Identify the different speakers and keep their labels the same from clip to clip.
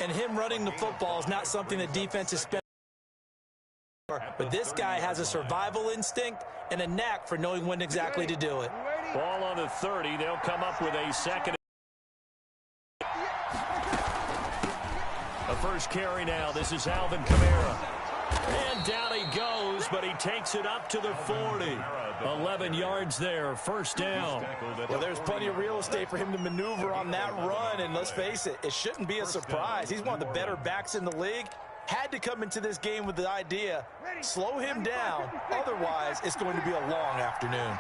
Speaker 1: And him running the football is not something that defense is spending. But this guy has a survival instinct and a knack for knowing when exactly to do it.
Speaker 2: Ball on the 30. They'll come up with a second. The first carry now. This is Alvin Kamara. And down he goes, but he takes it up to the 40. 11 yards there, first down.
Speaker 1: Well, there's plenty of real estate for him to maneuver on that run, and let's face it, it shouldn't be a surprise. He's one of the better backs in the league. Had to come into this game with the idea, slow him down, otherwise it's going to be a long afternoon.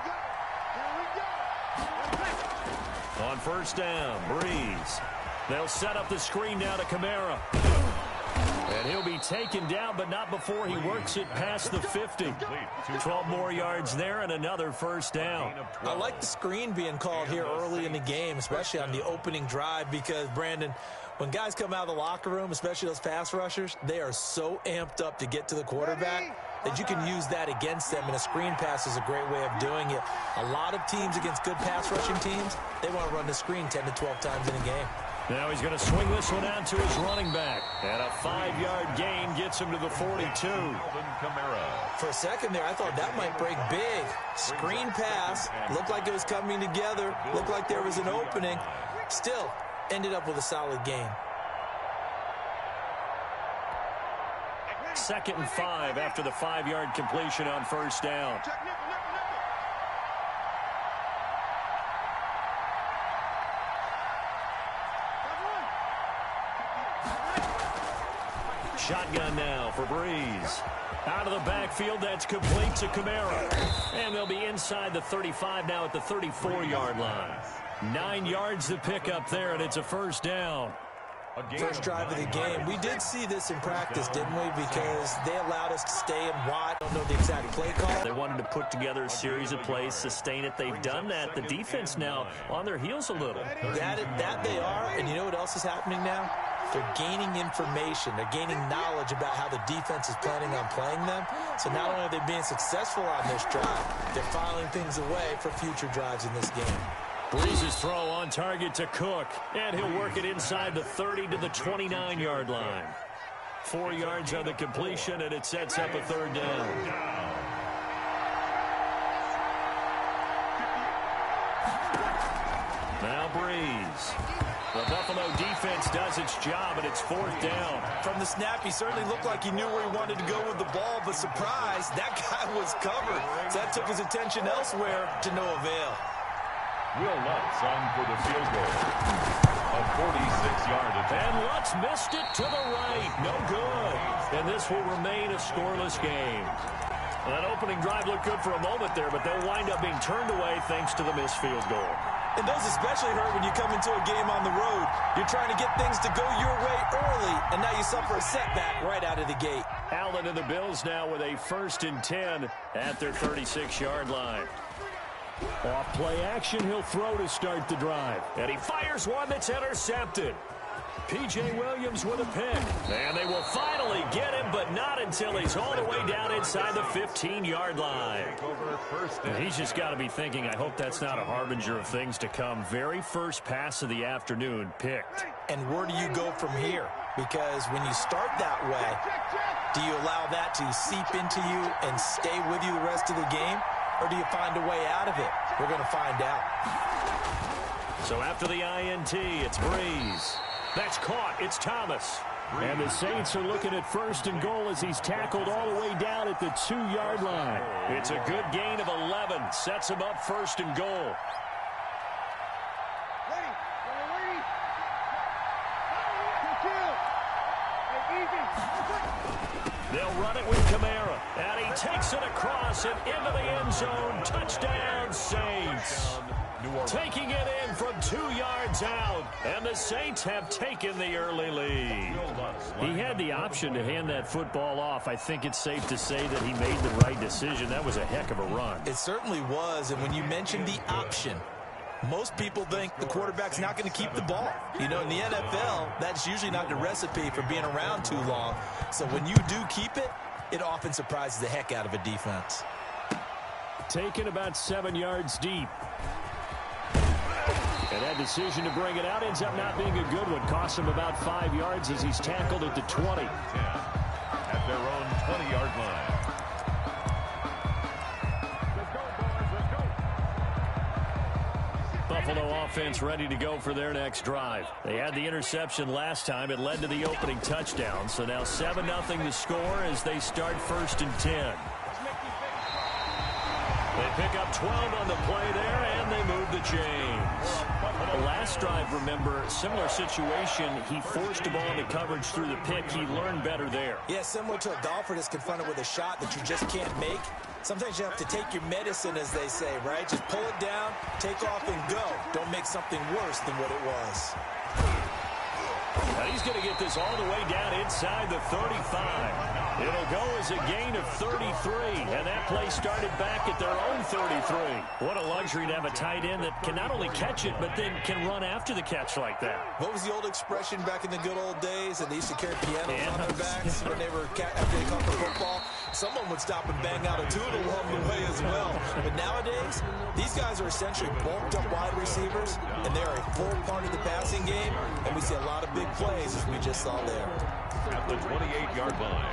Speaker 2: On first down, Breeze. They'll set up the screen now to Kamara. And he'll be taken down, but not before he works it past the 50. 12 more yards there and another first down.
Speaker 1: I like the screen being called here early in the game, especially on the opening drive, because, Brandon, when guys come out of the locker room, especially those pass rushers, they are so amped up to get to the quarterback that you can use that against them, and a screen pass is a great way of doing it. A lot of teams against good pass rushing teams, they want to run the screen 10 to 12 times in a game.
Speaker 2: Now he's going to swing this one out to his running back. And a 5-yard gain gets him to the 42.
Speaker 1: For a second there, I thought that might break big. Screen pass, looked like it was coming together, looked like there was an opening. Still, ended up with a solid gain.
Speaker 2: 2nd and 5 after the 5-yard completion on first down. Shotgun now for Breeze. Out of the backfield, that's complete to Kamara. And they'll be inside the 35 now at the 34-yard line. 9 yards to pick up there, and it's a first down.
Speaker 1: First drive of the game. We did see this in practice, didn't we? Because they allowed us to stay and watch. I don't know the exact play call.
Speaker 2: They wanted to put together a series of plays, sustain it. They've done that. The defense now on their heels a little.
Speaker 1: That they are, and you know what else is happening now? They're gaining information. They're gaining knowledge about how the defense is planning on playing them. So not only are they being successful on this drive, they're filing things away for future drives in this game.
Speaker 2: Breeze's throw on target to Cook, and he'll work it inside the 30 to the 29-yard line. 4 yards on the completion, and it sets up a third down. Now Breeze. The Buffalo defense does its job, and it's 4th down.
Speaker 1: From the snap, he certainly looked like he knew where he wanted to go with the ball, but surprise, that guy was covered. So that took his attention elsewhere to no avail.
Speaker 3: Will Lutz on for the field goal. A 46-yard attempt.
Speaker 2: And Lutz missed it to the right. No good. And this will remain a scoreless game. That opening drive looked good for a moment there, but they'll wind up being turned away thanks to the missed field goal.
Speaker 1: And those especially hurt when you come into a game on the road. You're trying to get things to go your way early, and now you suffer a setback right out of the gate.
Speaker 2: Allen and the Bills now with a 1st and 10 at their 36-yard line. Off play action, he'll throw to start the drive. And he fires one that's intercepted. P.J. Williams with a pick. And they will finally get him, but not until he's all the way down inside the 15-yard line. And he's just got to be thinking, I hope that's not a harbinger of things to come. Very first pass of the afternoon picked.
Speaker 1: And where do you go from here? Because when you start that way, do you allow that to seep into you and stay with you the rest of the game? Or do you find a way out of it? We're going to find out.
Speaker 2: So after the INT, it's Breeze. That's caught. It's Thomas. And the Saints are looking at 1st and goal as he's tackled all the way down at the 2-yard line. It's a good gain of 11. Sets him up 1st and goal. They'll run it with Kamara. And he takes it across and into the end zone. Touchdown, Saints. Taking it in from 2 yards out. And the Saints have taken the early lead. He had the option to hand that football off. I think it's safe to say that he made the right decision. That was a heck of a run.
Speaker 1: It certainly was. And when you mentioned the option, most people think the quarterback's not going to keep the ball. You know, in the NFL, that's usually not the recipe for being around too long. So when you do keep it, it often surprises the heck out of a defense.
Speaker 2: Taken about 7 yards deep. And that decision to bring it out ends up not being a good one. Costs him about 5 yards as he's tackled at the 20.
Speaker 3: 10 at their own 20-yard line.
Speaker 2: Buffalo offense ready to go for their next drive. They had the interception last time. It led to the opening touchdown. So now 7-0 the score as they start 1st and 10. They pick up 12 on the play there, and they move the chains. The last drive, remember, similar situation. He forced the ball into coverage through the pick. He learned better there.
Speaker 1: Yeah, similar to a golfer that's confronted with a shot that you just can't make. Sometimes you have to take your medicine, as they say, right? Just pull it down, take off, and go. Don't make something worse than what it was.
Speaker 2: Now he's going to get this all the way down inside the 35. It'll go as a gain of 33, and that play started back at their own 33. What a luxury to have a tight end that can not only catch it, but then can run after the catch like that.
Speaker 1: What was the old expression back in the good old days that they used to carry pianos on their backs when they were after they caught the football? Someone would stop and bang out a tune along the way as well. But nowadays, these guys are essentially bulked up wide receivers, and they're a full part of the passing game, and we see a lot of big plays as we just saw there.
Speaker 3: At the 28-yard line.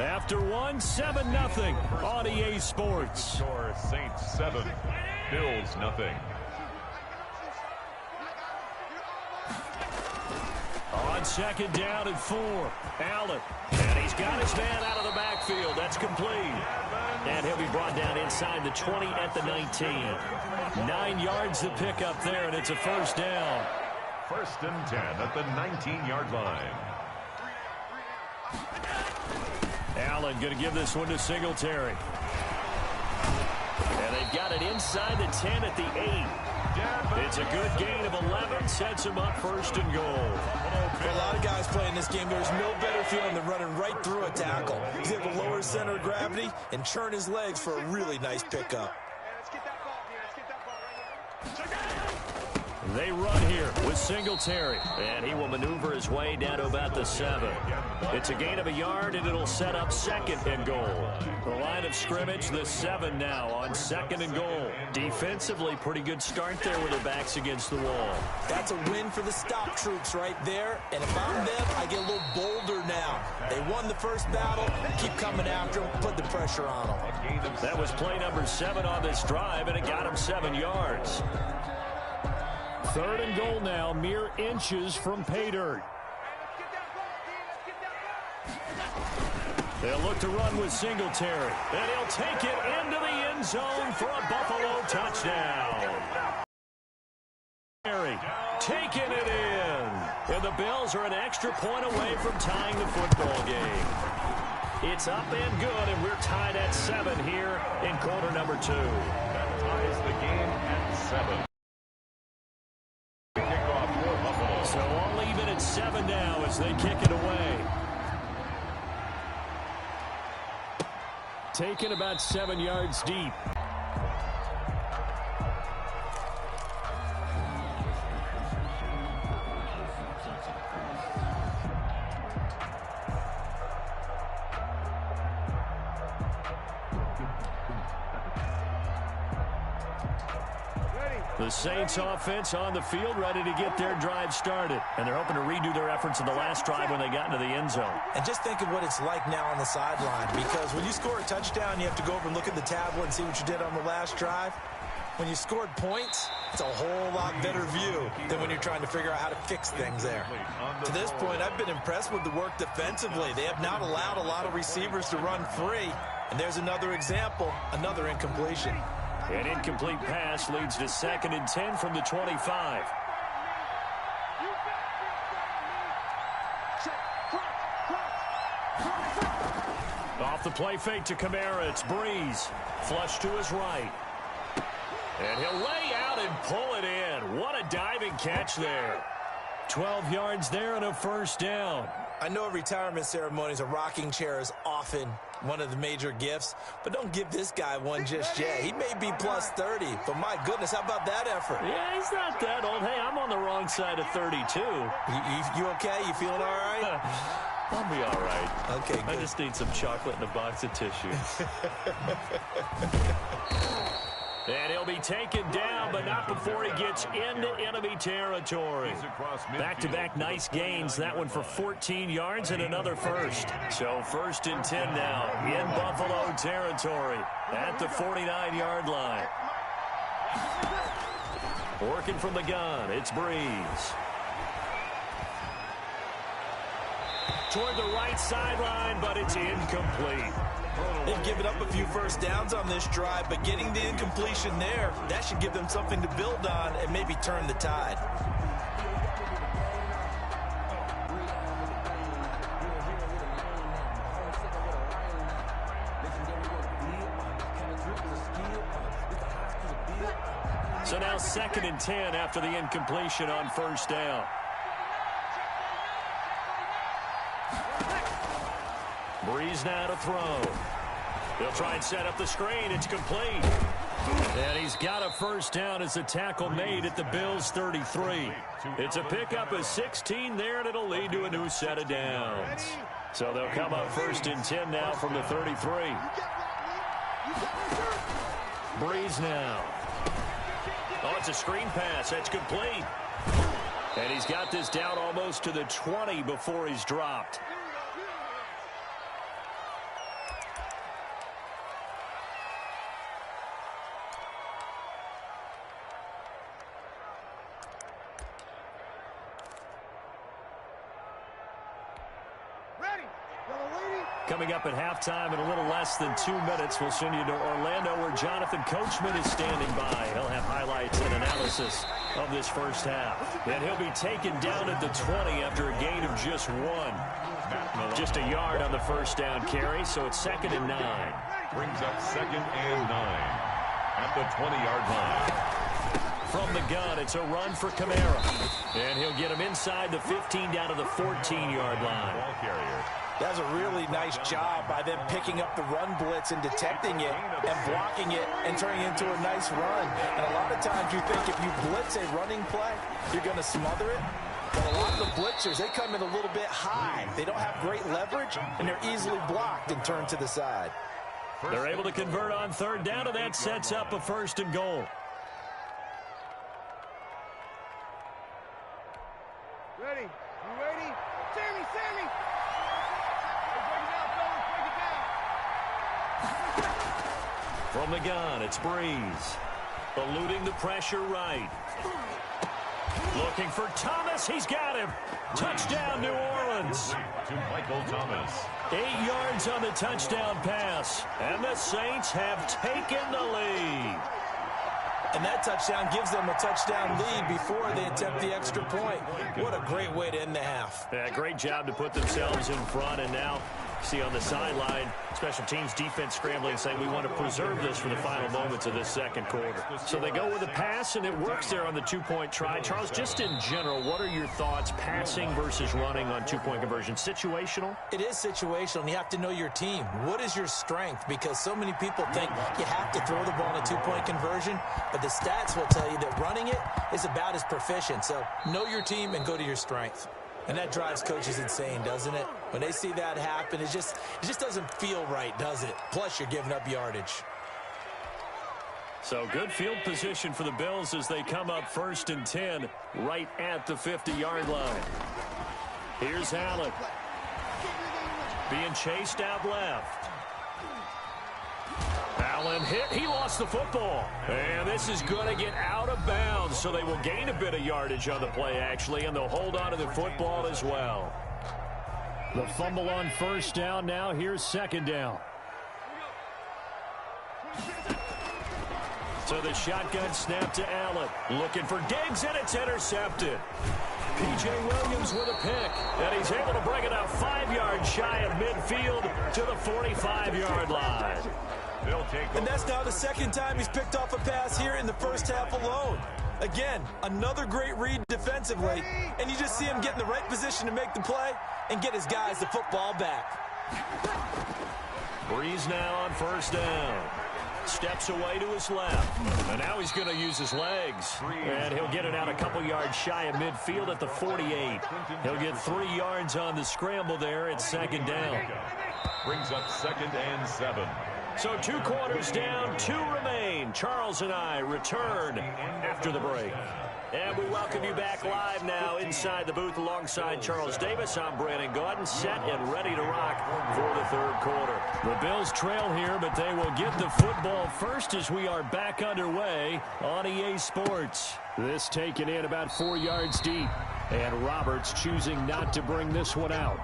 Speaker 2: After 7-0 on EA Sports.
Speaker 3: Score Saints 7, Bills nothing.
Speaker 2: On 2nd down and 4. Allen. And he's got his man out of the backfield. That's complete. And he'll be brought down inside the 20 at the 19. 9 yards to pick up there, and it's a 1st down.
Speaker 3: 1st and 10 at the 19-yard line.
Speaker 2: Allen going to give this one to Singletary. And they've got it inside the 10 at the 8. It's a good gain of 11. Sets him up 1st and goal.
Speaker 1: For a lot of guys playing this game, there's no better feeling than running right through a tackle. He's able to lower his center of gravity and churn his legs for a really nice pickup.
Speaker 2: They run here with Singletary, and he will maneuver his way down to about the 7. It's a gain of 1 yard, and it'll set up 2nd and goal. The line of scrimmage, the 7 now on 2nd and goal. Defensively, pretty good start there with their backs against the wall.
Speaker 1: That's a win for the stop troops right there, and if I'm them, I get a little bolder now. They won the first battle, keep coming after them, put the pressure on them.
Speaker 2: That was play number 7 on this drive, and it got him 7 yards. 3rd and goal now, mere inches from pay dirt. They'll look to run with Singletary, and he'll take it into the end zone for a Buffalo touchdown. Taking it in, and the Bills are an extra point away from tying the football game. It's up and good, and we're tied at 7 here in quarter number 2.
Speaker 3: That ties the game at 7.
Speaker 2: So all even at 7 now as they kick it away. Taken about 7 yards deep. The Saints offense on the field ready to get their drive started. And they're hoping to redo their efforts in the last drive when they got into the end zone.
Speaker 1: And just think of what it's like now on the sideline, because when you score a touchdown, you have to go over and look at the tablet and see what you did on the last drive. When you scored points, it's a whole lot better view than when you're trying to figure out how to fix things there. To this point, I've been impressed with the work defensively. They have not allowed a lot of receivers to run free. And there's another example, another incompletion.
Speaker 2: An incomplete pass leads to 2nd and 10 from the 25. Off the play fake to Kamara, it's Breeze. Flush to his right. And he'll lay out and pull it in. What a diving catch there. 12 yards there and a 1st down.
Speaker 1: I know at retirement ceremonies, a rocking chair is often one of the major gifts, but don't give this guy one just yet. He may be plus 30, but my goodness, how about that effort?
Speaker 2: Yeah, he's not that old. Hey, I'm on the wrong side of 32.
Speaker 1: You okay? You feeling all right?
Speaker 2: I'll be all right.
Speaker 1: Okay, good.
Speaker 2: I just need some chocolate and a box of tissues. And he'll be taken down, but not before he gets into enemy territory. Back-to-back nice gains. That one for 14 yards and another first. So 1st and 10 now in Buffalo territory at the 49-yard line. Working from the gun, it's Breeze. Toward the right sideline, but it's incomplete.
Speaker 1: They've given up a few first downs on this drive, but getting the incompletion there, that should give them something to build on and maybe turn the tide.
Speaker 2: So now 2nd and 10 after the incompletion on 1st down. Breeze now to throw. He'll try and set up the screen. It's complete. And he's got a 1st down as the tackle made at the Bills' 33. It's a pickup of 16 there, and it'll lead to a new set of downs. So they'll come up 1st and 10 now from the 33. Breeze now. Oh, it's a screen pass. That's complete. And he's got this down almost to the 20 before he's dropped. Coming up at halftime in a little less than 2 minutes, we'll send you to Orlando where Jonathan Coachman is standing by. He'll have highlights and analysis of this first half. And he'll be taken down at the 20 after a gain of just 1. Just a yard on the 1st down carry, so it's 2nd and 9.
Speaker 3: Brings up 2nd and 9 at the 20-yard line.
Speaker 2: From the gun, it's a run for Kamara. And he'll get him inside the 15 down to the 14-yard line.
Speaker 3: Ball carrier.
Speaker 1: That's a really nice job by them picking up the run blitz and detecting it and blocking it and turning it into a nice run. And a lot of times you think if you blitz a running play, you're going to smother it. But a lot of the blitzers, they come in a little bit high. They don't have great leverage, and they're easily blocked and turned to the side.
Speaker 2: They're able to convert on 3rd down, and that sets up a 1st and goal.
Speaker 4: Ready? You ready? Sammy!
Speaker 2: From the gun, it's Breeze. Eluding the pressure right. Looking for Thomas. He's got him. Touchdown, New Orleans.
Speaker 3: To Michael Thomas.
Speaker 2: 8 yards on the touchdown pass. And the Saints have taken the lead.
Speaker 1: And that touchdown gives them a touchdown lead before they attempt the extra point. What a great way to end the half.
Speaker 2: Yeah, great job to put themselves in front. And now, see on the sideline, special teams defense scrambling, saying we want to preserve this for the final moments of this 2nd quarter. So they go with a pass, and it works there on the 2-point try. Charles, just in general, what are your thoughts passing versus running on 2-point conversion? Situational?
Speaker 1: It is situational, and you have to know your team. What is your strength? Because so many people think you have to throw the ball in a 2-point conversion, but the stats will tell you that running it is about as proficient. So know your team and go to your strength. And that drives coaches insane, doesn't it? When they see that happen, it just doesn't feel right, does it? Plus, you're giving up yardage.
Speaker 2: So good field position for the Bills as they come up 1st and 10 right at the 50-yard line. Here's Allen. Being chased out left. Allen hit. He lost the football. And this is going to get out of bounds, so they will gain a bit of yardage on the play, actually, and they'll hold on to the football as well. The fumble on 1st down. Now here's 2nd down. So the shotgun snap to Allen. Looking for Diggs, and it's intercepted. P.J. Williams with a pick, and he's able to bring it up 5 yards shy of midfield to the 45-yard line.
Speaker 1: And that's now the 2nd time he's picked off a pass here in the first half alone. Again, another great read defensively, and you just see him get in the right position to make the play and get his guys the football back.
Speaker 2: Breeze now on 1st down. Steps away to his left. And now he's going to use his legs. And he'll get it out a couple yards shy of midfield at the 48. He'll get 3 yards on the scramble there at second down.
Speaker 3: Brings up 2nd and 7.
Speaker 2: So 2 quarters down, 2 remain. Charles and I return after the break. And we welcome you back live now inside the booth alongside Charles Davis. I'm Brandon Gaudin, set and ready to rock for the 3rd quarter. The Bills trail here, but they will get the football first as we are back underway on EA Sports. This taken in about 4 yards deep, and Roberts choosing not to bring this one out.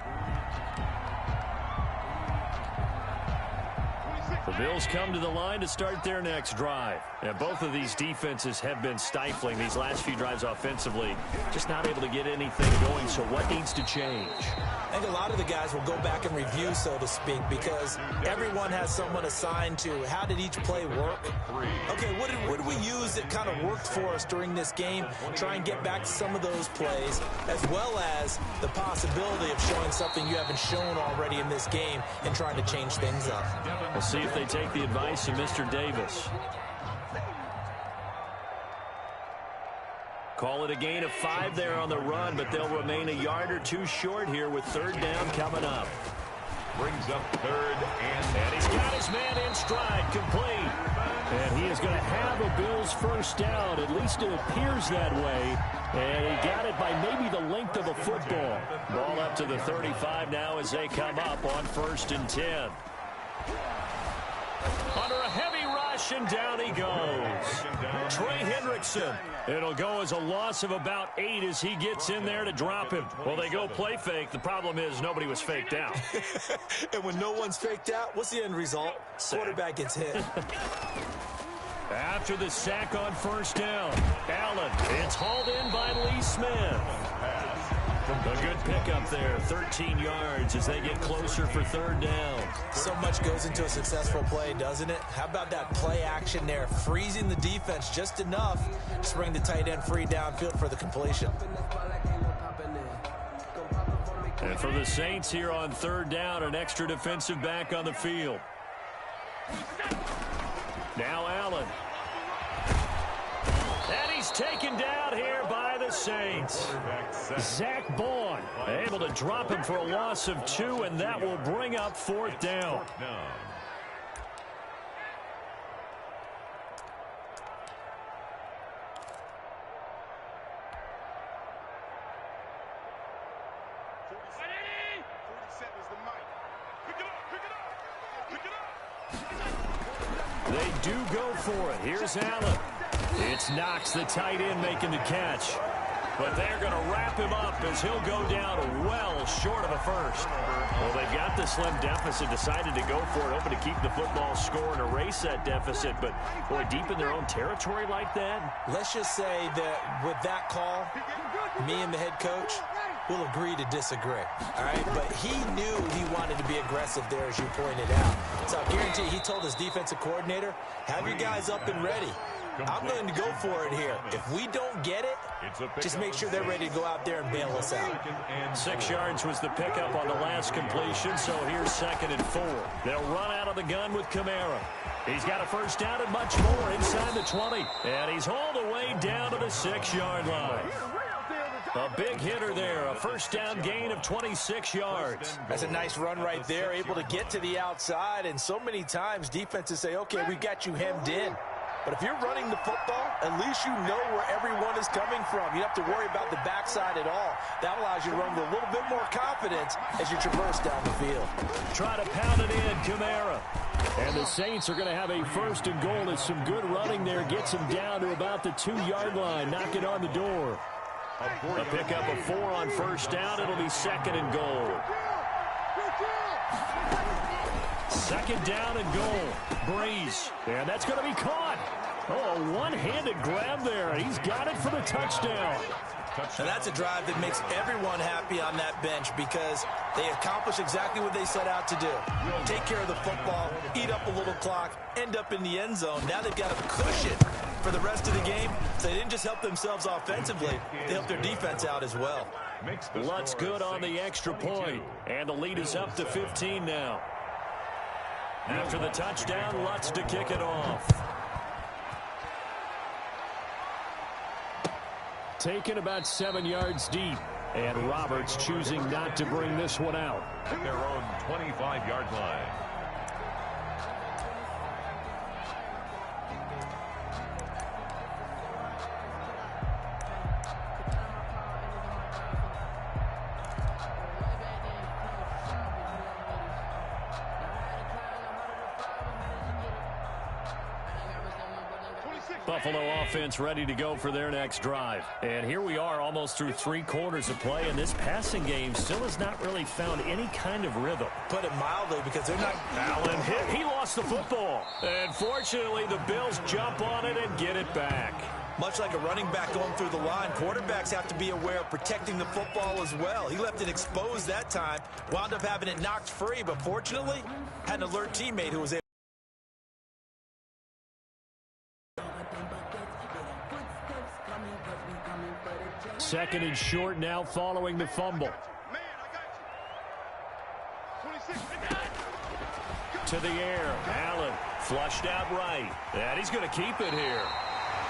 Speaker 2: The Bills come to the line to start their next drive. And both of these defenses have been stifling these last few drives offensively. Just not able to get anything going, so what needs to change?
Speaker 1: I think a lot of the guys will go back and review, so to speak, because everyone has someone assigned to how did each play work. Okay, what did we use that kind of worked for us during this game? Try and get back to some of those plays, as well as the possibility of showing something you haven't shown already in this game and trying to change things up.
Speaker 2: We'll see if they take the advice of Mr. Davis. Call it a gain of 5 there on the run, but they'll remain a yard or 2 short here with 3rd down coming up.
Speaker 3: Brings up 3rd
Speaker 2: and he's got his man in stride, complete. And he is going to have a Bills first down. At least it appears that way. And he got it by maybe the length of a football. Ball up to the 35 now as they come up on 1st and 10. Under a heavy rush, and down he goes. Trey Hendrickson. It'll go as a loss of about 8 as he gets in there to drop him. Well, they go play fake. The problem is nobody was faked out.
Speaker 1: And when no one's faked out, what's the end result? Quarterback gets hit.
Speaker 2: After the sack on 1st down, Allen. It's hauled in by Lee Smith. A good pickup there, 13 yards as they get closer for 3rd down.
Speaker 1: So much goes into a successful play, doesn't it? How about that play action there, freezing the defense just enough to bring the tight end free downfield for the completion.
Speaker 2: And for the Saints here on 3rd down, an extra defensive back on the field. Now Allen. And he's taken down here by the Saints. Zach Bond able to drop him for a loss of 2, and that will bring up 4th down. They do go for it. Here's Allen. It's Knox, the tight end, making the catch. But they're going to wrap him up as he'll go down well short of a first. Well, they've got the slim deficit, decided to go for it, hoping to keep the football score and erase that deficit. But, boy, deep in their own territory like that.
Speaker 1: Let's just say that with that call, me and the head coach will agree to disagree. All right? But he knew he wanted to be aggressive there, as you pointed out. So I guarantee he told his defensive coordinator, have your guys up and ready. I'm going to go for it here. If we don't get it, just make sure they're ready to go out there and bail us out.
Speaker 2: 6 yards was the pickup on the last completion, so here's 2nd and 4. They'll run out of the gun with Kamara. He's got a first down and much more inside the 20. And he's hauled away down to the 6-yard line. A big hitter there, a first down gain of 26 yards.
Speaker 1: That's a nice run right there, able to get to the outside. And so many times defenses say, okay, we got you hemmed in. But if you're running the football, at least you know where everyone is coming from. You don't have to worry about the backside at all. That allows you to run with a little bit more confidence as you traverse down the field.
Speaker 2: Try to pound it in, Kamara. And the Saints are going to have a 1st and goal as some good running there gets them down to about the 2-yard line, knocking on the door. A pickup of 4 on 1st down. It'll be 2nd and goal. 2nd down and goal. Breeze. And that's going to be caught. Oh, a one-handed grab there. He's got it for the touchdown.
Speaker 1: And that's a drive that makes everyone happy on that bench because they accomplish exactly what they set out to do. Take care of the football, eat up a little clock, end up in the end zone. Now they've got a cushion for the rest of the game. So they didn't just help themselves offensively, they helped their defense out as well.
Speaker 2: Lutz good on the extra point. And the lead is up to 15 now. After the touchdown, Lutz to kick it off. Taken about 7 yards deep. And Roberts choosing not to bring this one out.
Speaker 3: At their own 25-yard line.
Speaker 2: Buffalo offense ready to go for their next drive. And here we are almost through 3 quarters of play, and this passing game still has not really found any kind of rhythm.
Speaker 1: Put it mildly, because they're not...
Speaker 2: Allen hit. He lost the football. And fortunately, the Bills jump on it and get it back.
Speaker 1: Much like a running back going through the line, quarterbacks have to be aware of protecting the football as well. He left it exposed that time, wound up having it knocked free, but fortunately, had an alert teammate who was able.
Speaker 2: Second and short now following the fumble. To the air. Allen flushed out right. And he's going to keep it here.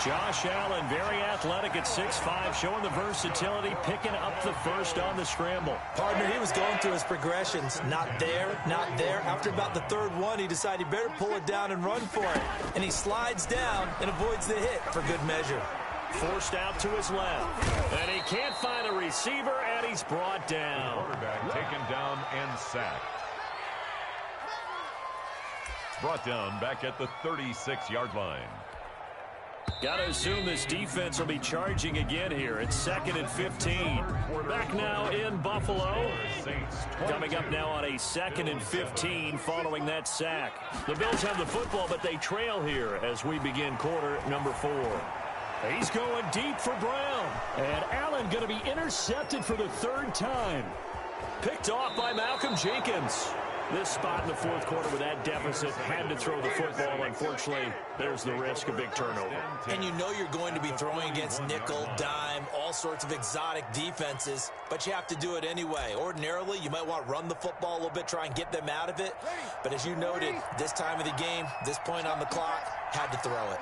Speaker 2: Josh Allen, very athletic at 6'5", showing the versatility, picking up the first on the scramble.
Speaker 1: Partner, he was going through his progressions. Not there, not there. After about the third one, he decided he better pull it down and run for it. And he slides down and avoids the hit for good measure.
Speaker 2: Forced out to his left. And he can't find a receiver, and he's brought down.
Speaker 3: The quarterback taken down and sacked. Brought down back at the 36-yard line.
Speaker 2: Got to assume this defense will be charging again here. It's 2nd and 15. Back now in Buffalo. Coming up now on a 2nd and 15 following that sack. The Bills have the football, but they trail here as we begin quarter number 4. He's going deep for Brown. And Allen going to be intercepted for the 3rd time. Picked off by Malcolm Jenkins. This spot in the 4th quarter with that deficit, had to throw the football. Unfortunately, there's the risk of big turnover.
Speaker 1: And you know you're going to be throwing against nickel, dime, all sorts of exotic defenses, but you have to do it anyway. Ordinarily, you might want to run the football a little bit, try and get them out of it. But as you noted, this time of the game, this point on the clock, had to throw it.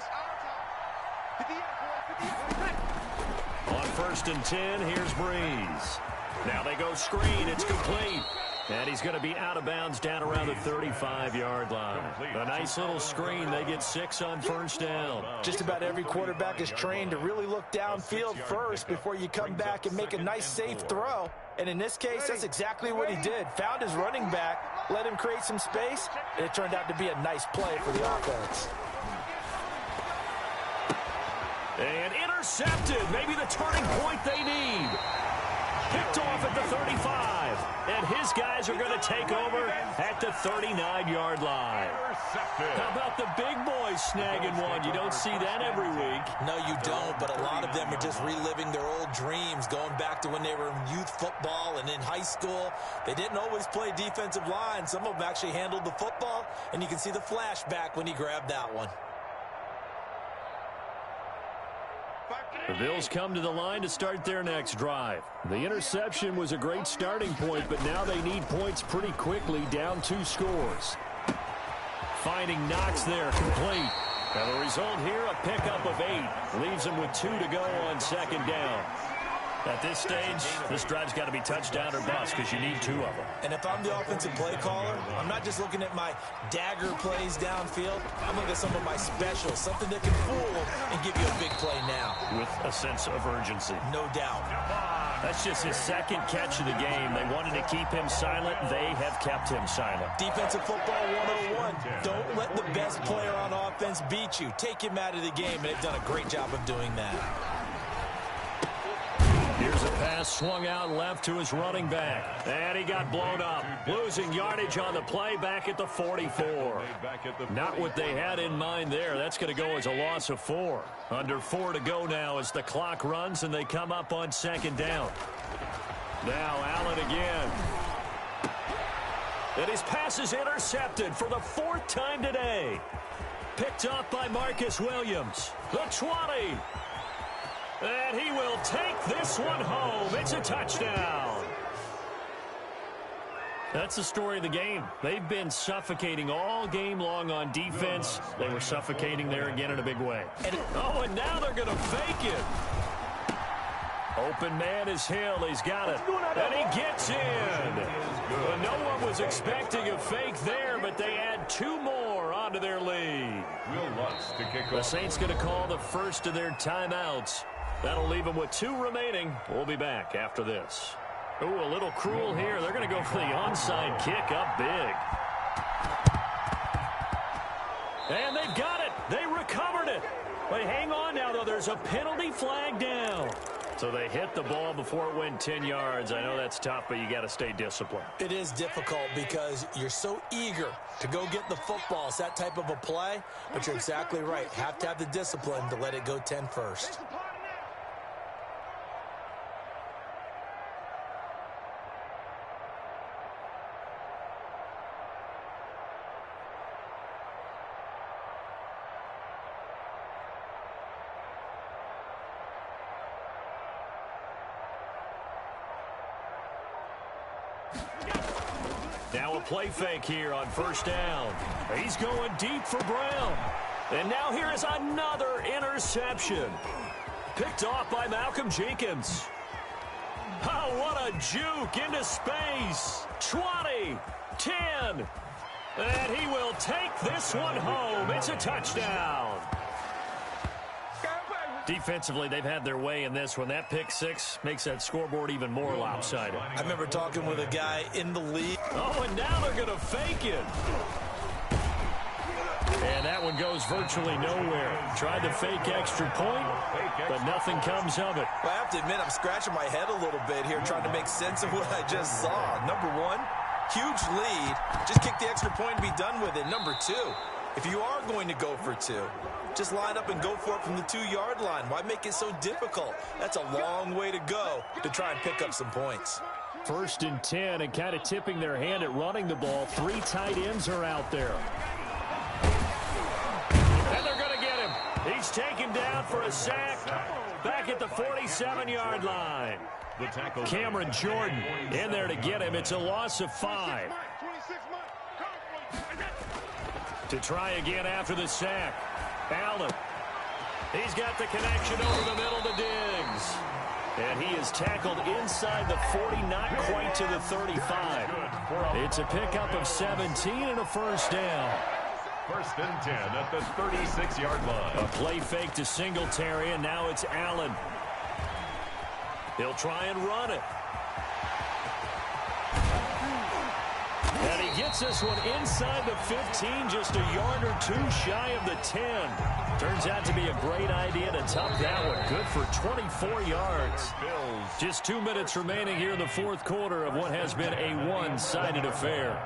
Speaker 2: On 1st and 10, here's Breeze. Now they go screen. It's complete. And he's going to be out of bounds down around the 35-yard line. A nice little screen. They get 6 on 1st down.
Speaker 1: Just about every quarterback is trained to really look downfield first before you come back and make a nice, safe throw. And in this case, that's exactly what he did. Found his running back, let him create some space, and it turned out to be a nice play for the offense.
Speaker 2: And intercepted. Maybe the turning point they need. Picked off at the 35. And his guys are going to take over at the 39-yard line. How about the big boys snagging one? You don't see that every week.
Speaker 1: No, you don't, but a lot of them are just reliving their old dreams, going back to when they were in youth football and in high school. They didn't always play defensive line. Some of them actually handled the football, and you can see the flashback when he grabbed that one.
Speaker 2: The Bills come to the line to start their next drive. The interception was a great starting point, but now they need points pretty quickly, down 2 scores. Finding Knox there, complete. And the result here, a pickup of 8. Leaves them with 2 to go on 2nd down. At this stage, this drive's got to be touchdown or bust because you need 2 of them.
Speaker 1: And if I'm the offensive play caller, I'm not just looking at my dagger plays downfield. I'm looking at some of my specials, something that can fool and give you a big play now.
Speaker 2: With a sense of urgency.
Speaker 1: No doubt.
Speaker 2: That's just his 2nd catch of the game. They wanted to keep him silent. They have kept him silent.
Speaker 1: Defensive football 101. Don't let the best player on offense beat you. Take him out of the game, and they've done a great job of doing that.
Speaker 2: Here's a pass swung out left to his running back. And he got blown up. Losing yardage on the play back at the 44. Not what they had in mind there. That's going to go as a loss of 4. Under 4 to go now as the clock runs and they come up on 2nd down. Now Allen again. And his pass is intercepted for the 4th time today. Picked up by Marcus Williams. The 20. And he will take this one home. It's a touchdown. That's the story of the game. They've been suffocating all game long on defense. They were suffocating there again in a big way. And now they're going to fake it. Open man is Hill. He's got it. And he gets in. Well, no one was expecting a fake there, but they add 2 more onto their lead. The Saints going to call the first of their timeouts. That'll leave them with 2 remaining. We'll be back after this. Ooh, a little cruel here. They're going to go for the onside kick up big. And they've got it. They recovered it. But hang on now, though. There's a penalty flag down. So they hit the ball before it went 10 yards. I know that's tough, but you got to stay disciplined.
Speaker 1: It is difficult because you're so eager to go get the football. It's that type of a play, but you're exactly right. Have to have the discipline to let it go 10 first.
Speaker 2: Now a play fake here on first down. He's going deep for Brown. And now here is another interception. Picked off by Malcolm Jenkins. Oh, what a juke into space. 20, 10. And he will take this one home. It's a touchdown. Defensively, they've had their way in this one. That pick 6 makes that scoreboard even more lopsided.
Speaker 1: I remember talking with a guy in the league.
Speaker 2: Oh, and now they're going to fake it. And that one goes virtually nowhere. Tried to fake extra point, but nothing comes of it.
Speaker 1: Well, I have to admit, I'm scratching my head a little bit here trying to make sense of what I just saw. Number 1, huge lead. Just kick the extra point and be done with it. Number 2, if you are going to go for 2, just line up and go for it from the 2-yard line. Why make it so difficult? That's a long way to go to try and pick up some points.
Speaker 2: 1st and 10, and kind of tipping their hand at running the ball. 3 tight ends are out there. And they're going to get him. He's taken down for a sack back at the 47-yard line. Cameron Jordan in there to get him. It's a loss of 5. To try again after the sack. Allen. He's got the connection over the middle to Diggs. And he is tackled inside the 40, not quite to the 35. It's a pickup of 17 and a first down.
Speaker 3: 1st and 10 at the 36-yard line.
Speaker 2: A play fake to Singletary, and now it's Allen. He'll try and run it. And he gets this one inside the 15, just a yard or 2 shy of the 10. Turns out to be a great idea to top that one. Good for 24 yards. Just 2 minutes remaining here in the 4th quarter of what has been a one-sided affair.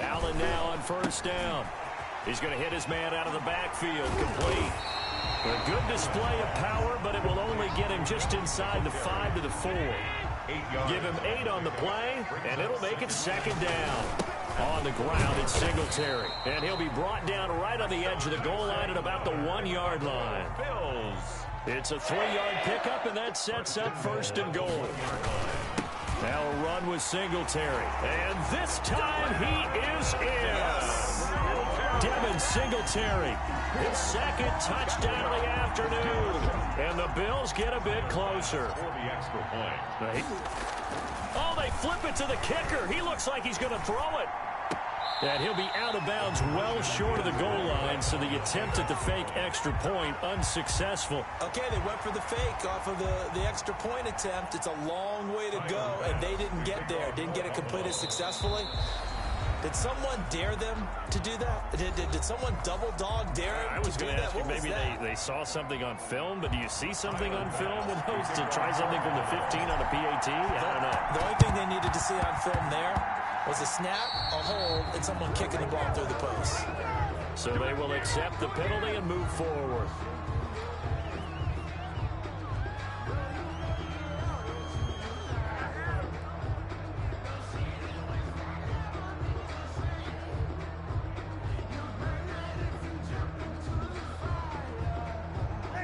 Speaker 2: Allen now on first down. He's going to hit his man out of the backfield. Complete. A good display of power, but it will only get him just inside the 5 to the 4. Give him 8 on the play, and it'll make it 2nd down. On the ground, it's Singletary. And he'll be brought down right on the edge of the goal line at about the 1-yard line. It's a 3-yard pickup, and that sets up 1st and goal. Now a run with Singletary. And this time he is in. Devin Singletary, his 2nd touchdown of the afternoon. And the Bills get a bit closer. Oh, they flip it to the kicker. He looks like he's going to throw it. And he'll be out of bounds well short of the goal line, so the attempt at the fake extra point unsuccessful.
Speaker 1: Okay, they went for the fake off of the extra point attempt. It's a long way to go, and they didn't get there. Didn't get it completed successfully. Did someone dare them to do that? Did someone double dog dare them to do that?
Speaker 2: I was going to ask you, maybe they saw something on film, but do you see something on film with those to try something from the 15 on a PAT? I don't know.
Speaker 1: The only thing they needed to see on film there was a snap, a hold, and someone kicking the ball through the post.
Speaker 2: So they will accept the penalty and move forward.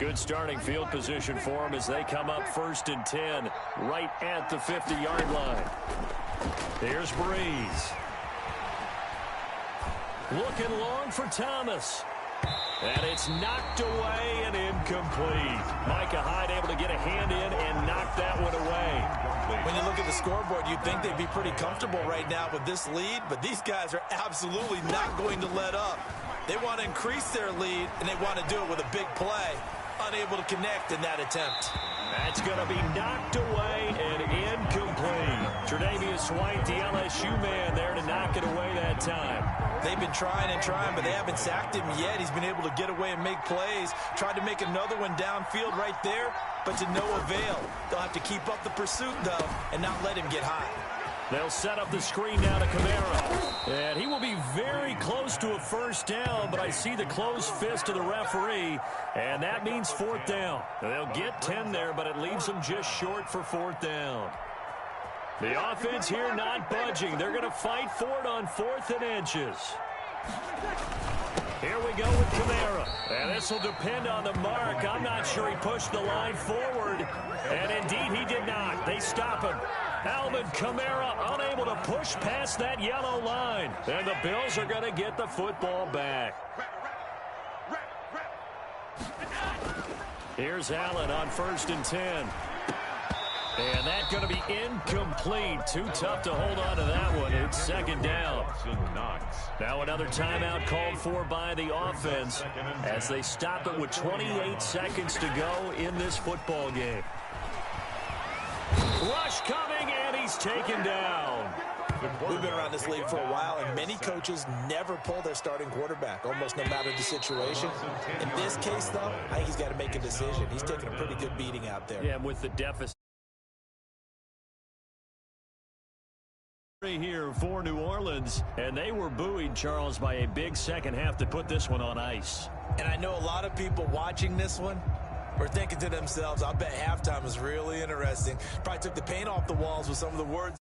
Speaker 2: Good starting field position for them as they come up 1st and 10 right at the 50-yard line. Here's Breeze. Looking long for Thomas. And it's knocked away and incomplete. Micah Hyde able to get a hand in and knock that one away.
Speaker 1: When you look at the scoreboard, you'd think they'd be pretty comfortable right now with this lead, but these guys are absolutely not going to let up. They want to increase their lead, and they want to do it with a big play. Unable to connect in that attempt.
Speaker 2: That's going to be knocked away and incomplete. Tre'Davious White, the LSU man, there to knock it away that time.
Speaker 1: They've been trying and trying, but they haven't sacked him yet. He's been able to get away and make plays. Tried to make another one downfield right there, but to no avail. They'll have to keep up the pursuit, though, and not let him get high.
Speaker 2: They'll set up the screen now to Kamara. And he will be very close to a 1st down, but I see the closed fist of the referee, and that means 4th down. They'll get 10 there, but it leaves them just short for 4th down. The offense here not budging. They're going to fight for it on 4th and inches. Here we go with Kamara. And this will depend on the mark. I'm not sure he pushed the line forward. And indeed, he did not. They stop him. Alvin Kamara unable to push past that yellow line. And the Bills are going to get the football back. Here's Allen on 1st and 10. And that's going to be incomplete. Too tough to hold on to that one. It's 2nd down. Now another timeout called for by the offense as they stop it with 28 seconds to go in this football game. Rush coming, and he's taken down.
Speaker 1: We've been around this league for a while, and many coaches never pull their starting quarterback, almost no matter the situation. In this case, though, I think he's got to make a decision. He's taking a pretty good beating out there.
Speaker 2: Yeah, with the deficit here for New Orleans, and they were buoyed, Charles, by a big second half to put this one on ice.
Speaker 1: And I know a lot of people watching this one were thinking to themselves, I bet halftime was really interesting. Probably took the paint off the walls with some of the words.